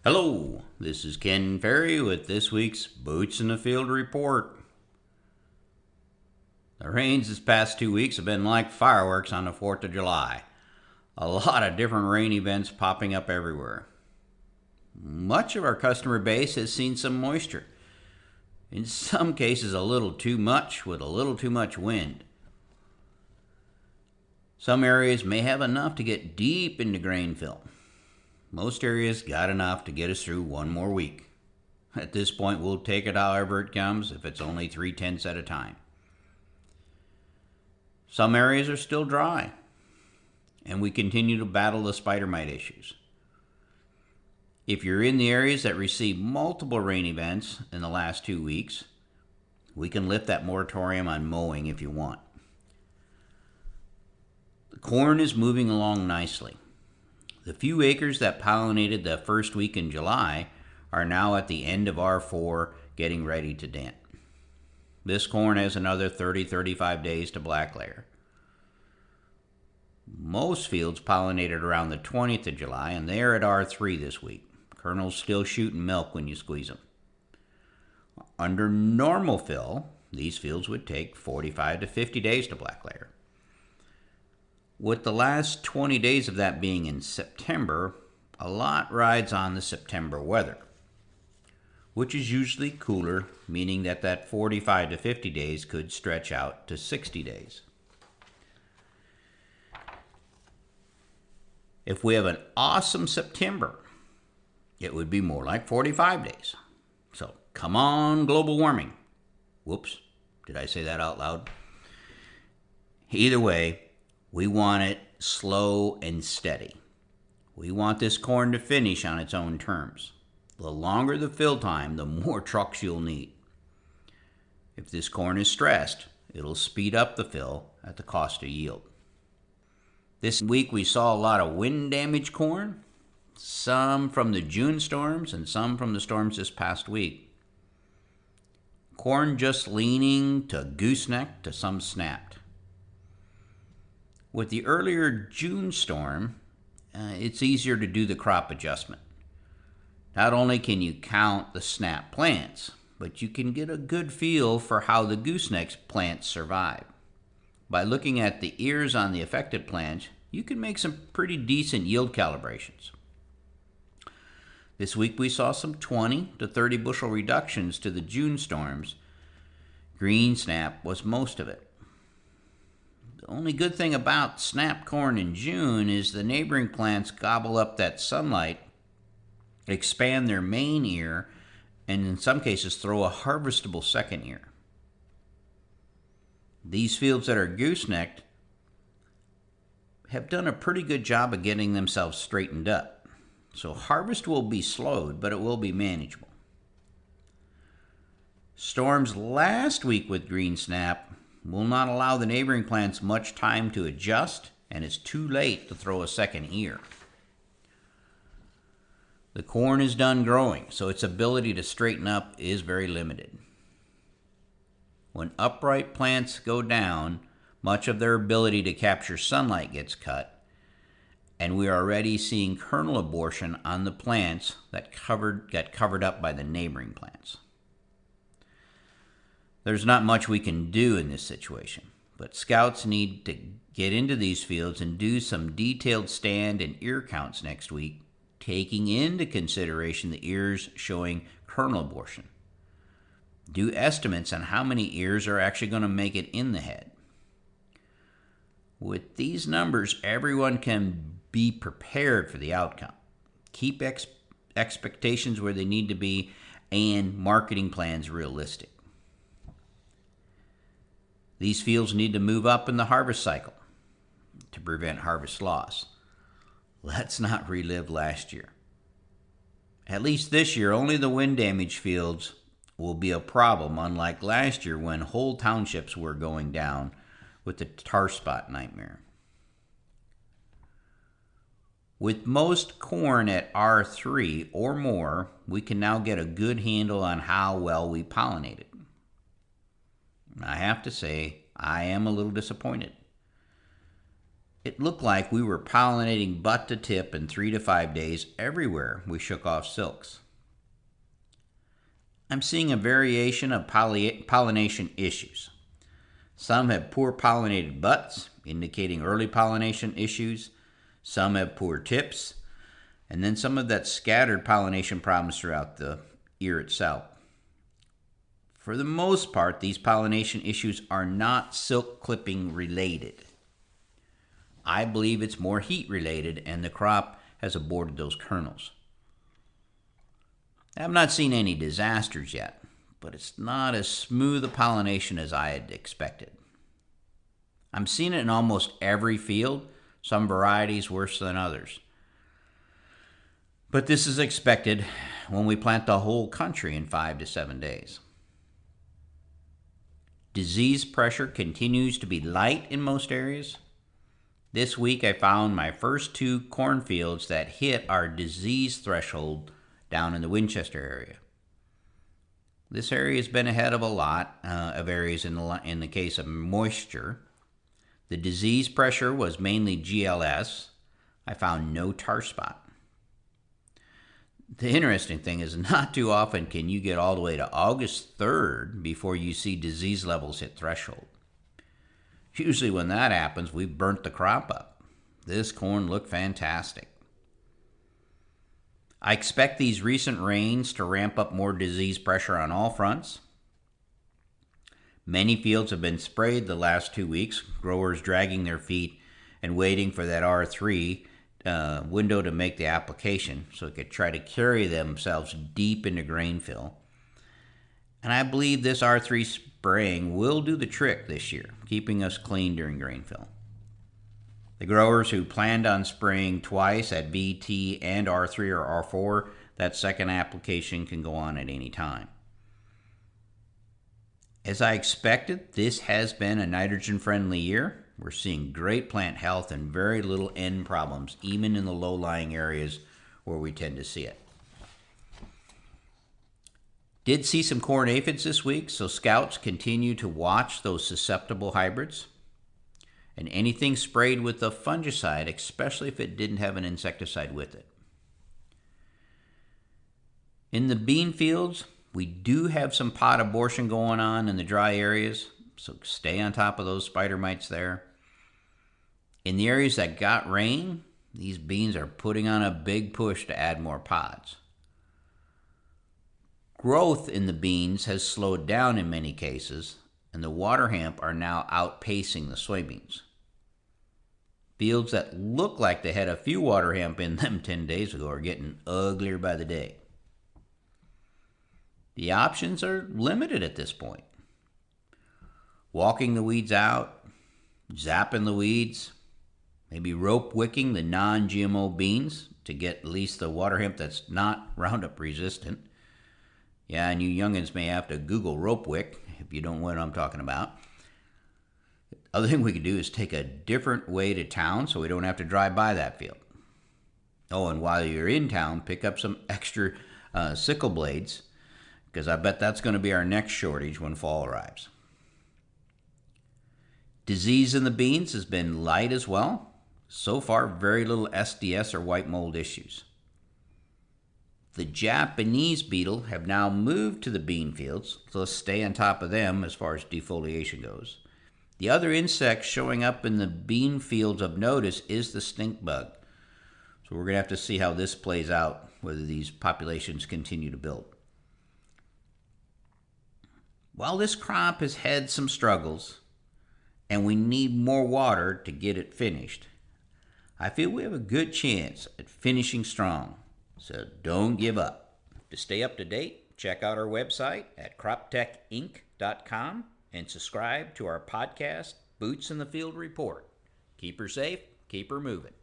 Hello, this is Ken Ferry with this week's Boots in the Field report. The rains this past 2 weeks have been like fireworks on the 4th of July. A lot of different rain events popping up everywhere. Much of our customer base has seen some moisture. In some cases a little too much with a little too much wind. Some areas may have enough to get deep into grain fill. Most areas got enough to get us through one more week. At this point, we'll take it however it comes, if it's only 3/10 at a time. Some areas are still dry, and we continue to battle the spider mite issues. If you're in the areas that received multiple rain events in the last 2 weeks, we can lift that moratorium on mowing if you want. The corn is moving along nicely. The few acres that pollinated the first week in July are now at the end of R4, getting ready to dent. This corn has another 30-35 days to black layer. Most fields pollinated around the 20th of July, and they are at R3 this week. Kernels still shooting milk when you squeeze them. Under normal fill, these fields would take 45 to 50 days to black layer. With the last 20 days of that being in September, a lot rides on the September weather, which is usually cooler, meaning that 45 to 50 days could stretch out to 60 days. If we have an awesome September, it would be more like 45 days. So come on, global warming. Whoops, did I say that out loud? Either way, we want it slow and steady. We want this corn to finish on its own terms. The longer the fill time, the more trucks you'll need. If this corn is stressed, it'll speed up the fill at the cost of yield. This week we saw a lot of wind damaged corn, some from the June storms and some from the storms this past week. Corn just leaning to gooseneck to some snapped. With the earlier June storm, it's easier to do the crop adjustment. Not only can you count the snap plants, but you can get a good feel for how the gooseneck plants survive. By looking at the ears on the affected plants, you can make some pretty decent yield calibrations. This week we saw some 20 to 30 bushel reductions to the June storms. Green snap was most of it. The only good thing about snap corn in June is the neighboring plants gobble up that sunlight, expand their main ear, and in some cases throw a harvestable second ear. These fields that are goosenecked have done a pretty good job of getting themselves straightened up. So harvest will be slowed, but it will be manageable. Storms last week with green snap will not allow the neighboring plants much time to adjust, and it's too late to throw a second ear. The corn is done growing, so its ability to straighten up is very limited. When upright plants go down, much of their ability to capture sunlight gets cut, and we are already seeing kernel abortion on the plants that got covered up by the neighboring plants. There's not much we can do in this situation, but scouts need to get into these fields and do some detailed stand and ear counts next week, taking into consideration the ears showing kernel abortion. Do estimates on how many ears are actually going to make it in the head. With these numbers, everyone can be prepared for the outcome. Keep expectations where they need to be and marketing plans realistic. These fields need to move up in the harvest cycle to prevent harvest loss. Let's not relive last year. At least this year, only the wind damaged fields will be a problem, unlike last year when whole townships were going down with the tar spot nightmare. With most corn at R3 or more, we can now get a good handle on how well we pollinated. I have to say, I am a little disappointed. It looked like we were pollinating butt to tip in 3 to 5 days everywhere we shook off silks. I'm seeing a variation of pollination issues. Some have poor pollinated butts, indicating early pollination issues. Some have poor tips, and then some of that scattered pollination problems throughout the ear itself. For the most part, these pollination issues are not silk clipping related. I believe it's more heat related, and the crop has aborted those kernels. I've not seen any disasters yet, but it's not as smooth a pollination as I had expected. I'm seeing it in almost every field, some varieties worse than others. But this is expected when we plant the whole country in 5 to 7 days. Disease pressure continues to be light in most areas. This week I found my first 2 cornfields that hit our disease threshold down in the Winchester area. This area has been ahead of a lot of areas in the case of moisture. The disease pressure was mainly GLS. I found no tar spot. The interesting thing is not too often can you get all the way to August 3rd before you see disease levels hit threshold. Usually when that happens, we've burnt the crop up. This corn looked fantastic. I expect these recent rains to ramp up more disease pressure on all fronts. Many fields have been sprayed the last 2 weeks, growers dragging their feet and waiting for that R3 window to make the application so it could try to carry themselves deep into grain fill. And I believe this R3 spraying will do the trick this year, keeping us clean during grain fill. The growers who planned on spraying twice at VT and R3 or R4, that second application can go on at any time. As I expected, this has been a nitrogen-friendly year. We're seeing great plant health and very little end problems, even in the low-lying areas where we tend to see it. Did see some corn aphids this week, so scouts continue to watch those susceptible hybrids. And anything sprayed with a fungicide, especially if it didn't have an insecticide with it. In the bean fields, we do have some pod abortion going on in the dry areas, so stay on top of those spider mites there. In the areas that got rain, these beans are putting on a big push to add more pods. Growth in the beans has slowed down in many cases, and the waterhemp are now outpacing the soybeans. Fields that look like they had a few waterhemp in them 10 days ago are getting uglier by the day. The options are limited at this point. Walking the weeds out, zapping the weeds, maybe rope wicking the non-GMO beans to get at least the waterhemp that's not Roundup resistant. Yeah, and you youngins may have to Google rope wick if you don't know what I'm talking about. The other thing we could do is take a different way to town so we don't have to drive by that field. Oh, and while you're in town, pick up some extra sickle blades, because I bet that's going to be our next shortage when fall arrives. Disease in the beans has been light as well. So far, very little SDS or white mold issues. The Japanese beetle have now moved to the bean fields, so let's stay on top of them as far as defoliation goes. The other insect showing up in the bean fields of notice is the stink bug. So we're going to have to see how this plays out, whether these populations continue to build. While this crop has had some struggles, and we need more water to get it finished, I feel we have a good chance at finishing strong. So don't give up. To stay up to date, check out our website at croptechinc.com and subscribe to our podcast, Boots in the Field Report. Keep her safe, keep her moving.